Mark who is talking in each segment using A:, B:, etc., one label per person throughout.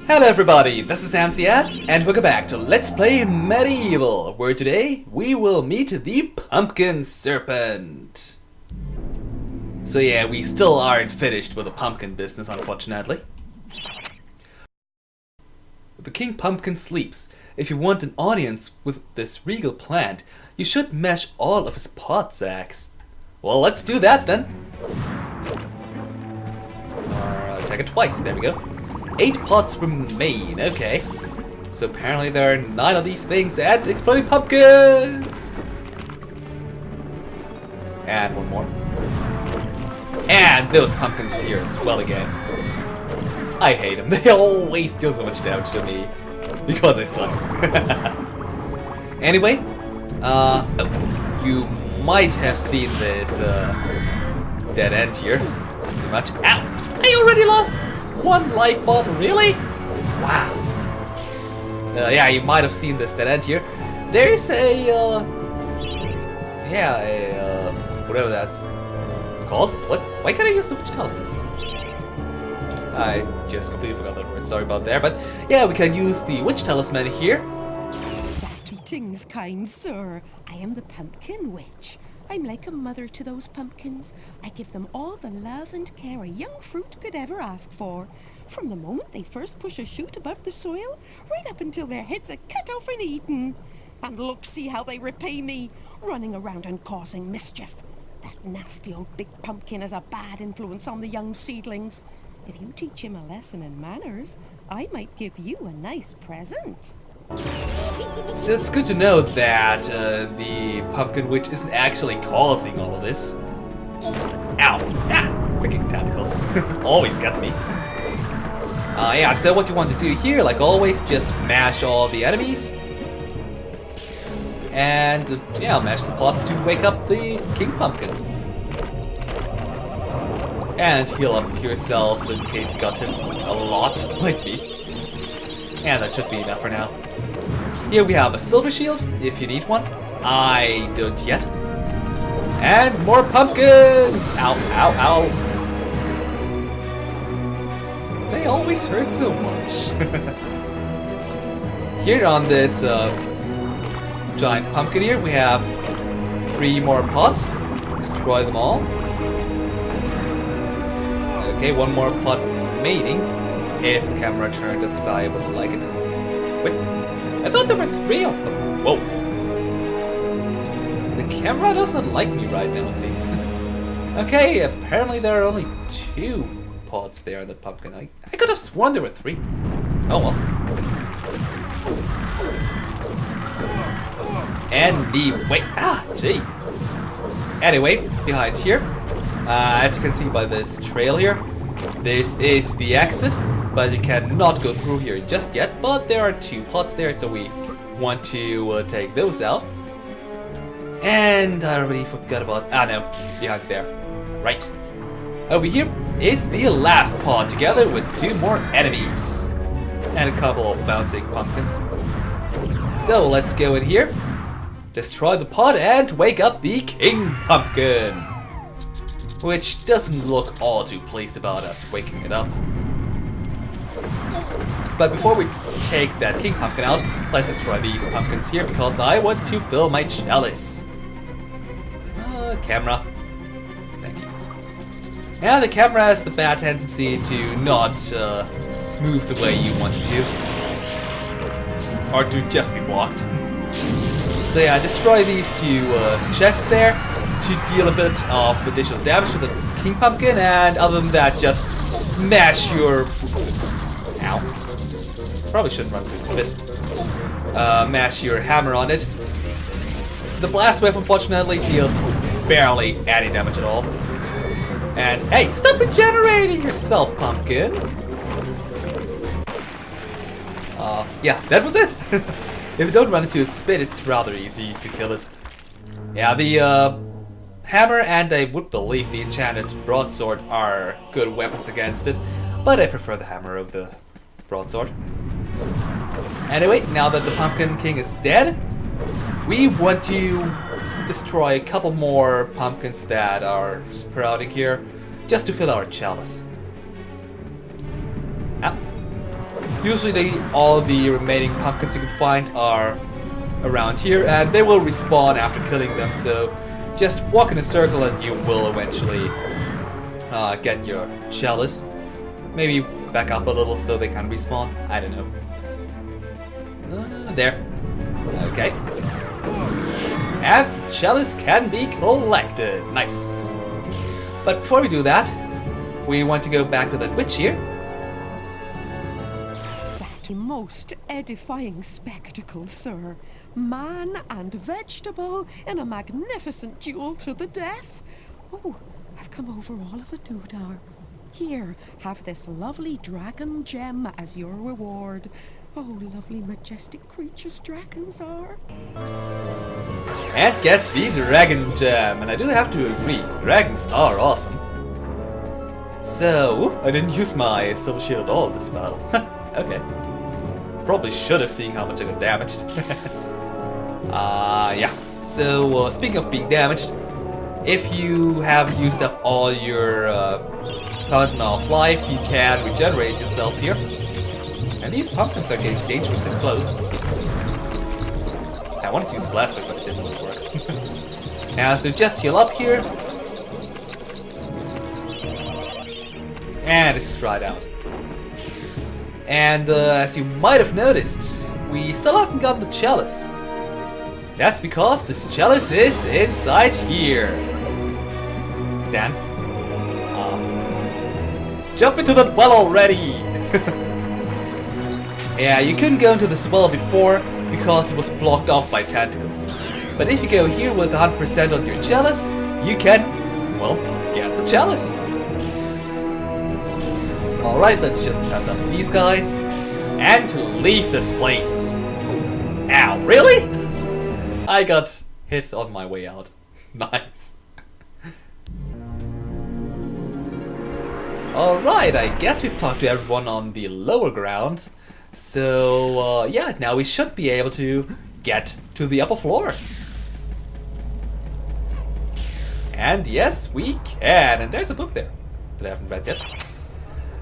A: Hello everybody, this is MCS, and welcome back to Let's Play MediEvil, where today we will meet the Pumpkin Serpent. So yeah, we still aren't finished with the pumpkin business, unfortunately. The King Pumpkin sleeps. If you want an audience with this regal plant, you should mash all of his pot sacks. Well, let's do that then. Or attack it twice, there we go. 8 pots remain, okay. So apparently there are 9 of these things and exploding pumpkins! And one more. And those pumpkins here as well again. I hate them, they always deal so much damage to me. Because I suck. Anyway, you might have seen this dead end here. Pretty much. Ow! I already lost 1 life bot, really? Wow. Yeah, you might have seen this dead end here. There's a, whatever that's called. What? Why can't I use the witch talisman? I just completely forgot that word, sorry about there. But yeah, we can use the witch talisman here.
B: Greetings, kind sir. I am the Pumpkin Witch. I'm like a mother to those pumpkins. I give them all the love and care a young fruit could ever ask for. From the moment they first push a shoot above the soil, right up until their heads are cut off and eaten. And look, see how they repay me, running around and causing mischief. That nasty old big pumpkin has a bad influence on the young seedlings. If you teach him a lesson in manners, I might give you a nice present.
A: So it's good to know that the Pumpkin Witch isn't actually causing all of this. Ow! Ah! Freaking tentacles. Always got me. Yeah, so what you want to do here, like always, just mash all the enemies. And, yeah, mash the pots to wake up the King Pumpkin. And heal up yourself in case you got hit a lot, like me. And that should be enough for now. Here we have a silver shield, if you need one. I don't yet. And more pumpkins! Ow, ow, ow. They always hurt so much. Here on this giant pumpkin here, we have 3 more pots. Destroy them all. Okay, 1 more pot remaining. If the camera turned aside, I would like it. Wait. I thought there were 3 of them. Whoa. The camera doesn't like me right now, it seems. Okay, apparently there are only 2 pots there in the pumpkin. I could have sworn there were 3. Oh well. And wait. Ah, gee. Anyway, behind here, as you can see by this trail here, this is the exit. But you cannot go through here just yet, but there are 2 pots there, so we want to take those out. And I already forgot about, no, behind there. Right. Over here is the last pot, together with 2 more enemies. And a couple of bouncing pumpkins. So let's go in here, destroy the pot, and wake up the King Pumpkin. Which doesn't look all too pleased about us waking it up. But before we take that King Pumpkin out, let's destroy these pumpkins here because I want to fill my chalice. Camera. Thank you. Yeah, the camera has the bad tendency to not move the way you want it to. Or to just be blocked. So yeah, destroy these 2 chests there to deal a bit of additional damage to the King Pumpkin, and other than that, just mash your... Ow. Probably shouldn't run through spit. Mash your hammer on it. The blast wave unfortunately deals barely any damage at all. And hey, stop regenerating yourself, pumpkin! Yeah, that was it! If you don't run into its spit, it's rather easy to kill it. Yeah, the hammer and I would believe the enchanted broadsword are good weapons against it, but I prefer the hammer over the broadsword. Anyway, now that the Pumpkin King is dead, we want to destroy a couple more pumpkins that are sprouting here, just to fill our chalice. Ah. Usually all the remaining pumpkins you can find are around here, and they will respawn after killing them, so just walk in a circle and you will eventually get your chalice. Maybe back up a little so they can respawn, I don't know. There. Okay. And the chalice can be collected. Nice. But before we do that, we want to go back to that witch here.
B: That most edifying spectacle, sir. Man and vegetable in a magnificent duel to the death. Oh, I've come over all of a doodah. Here, have this lovely dragon gem as your reward. Oh, lovely majestic creatures dragons are.
A: And get the dragon gem. And I do have to agree, dragons are awesome. So, I didn't use my silver shield at all this battle. Okay. Probably should have seen how much I got damaged. Yeah. So, speaking of being damaged, if you haven't used up all your fountain of life, you can regenerate yourself here. And these pumpkins are getting dangerously close. I wanted to use Blast Whip, but it didn't really work. Now, so just heal up here. And it's dried out. And as you might have noticed, we still haven't gotten the chalice. That's because this chalice is inside here. Dan, jump into that well already! Yeah, you couldn't go into this well before because it was blocked off by tentacles. But if you go here with 100% on your chalice, you can, well, get the chalice. Alright, let's just pass up these guys and leave this place. Ow, really? I got hit on my way out. Nice. Alright, I guess we've talked to everyone on the lower ground. So, yeah, now we should be able to get to the upper floors. And yes, we can. And there's a book there that I haven't read yet.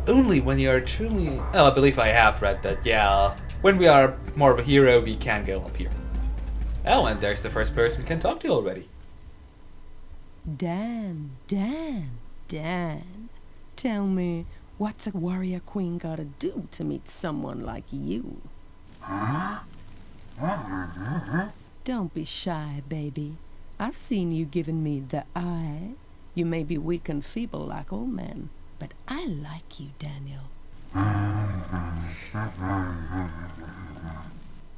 A: Only when you are truly... Oh, I believe I have read that, yeah. When we are more of a hero, we can go up here. Oh, and there's the first person we can talk to already.
B: Dan. Tell me, what's a warrior queen gotta do to meet someone like you? Don't be shy, baby. I've seen you giving me the eye. You may be weak and feeble like old men, but I like you, Daniel.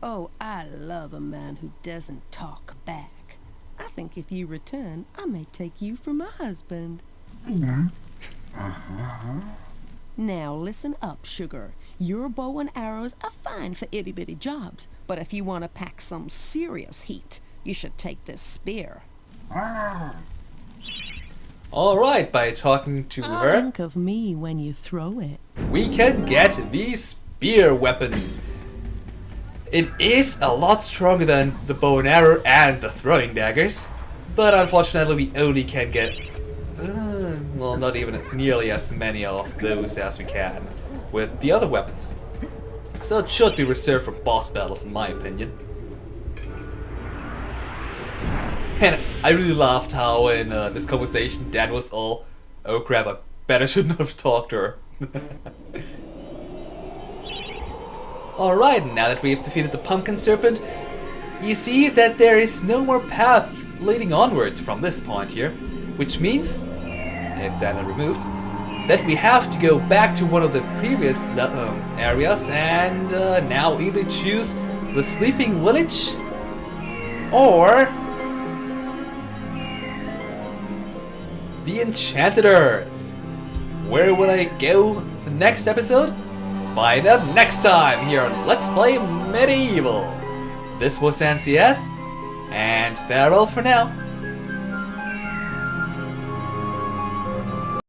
B: Oh, I love a man who doesn't talk back. I think if you return, I may take you for my husband. Now listen up, sugar. Your bow and arrows are fine for itty-bitty jobs, but if you want to pack some serious heat, you should take this spear.
A: Alright, by talking to her,
B: Think of me when you throw it.
A: we can get the spear weapon. It is a lot stronger than the bow and arrow and the throwing daggers, but unfortunately we only can get well, not even nearly as many of those as we can with the other weapons. So it should be reserved for boss battles, in my opinion. And I really laughed how in this conversation Dan was all, oh crap, I bet I shouldn't have talked to her. Alright, now that we have defeated the pumpkin serpent, you see that there is no more path leading onwards from this point here, which means, if that are removed, that we have to go back to one of the previous areas and now either choose the sleeping village or the enchanted earth. Where will I go the next episode? Find out next time here on Let's Play MediEvil. This was NCS, and farewell for now.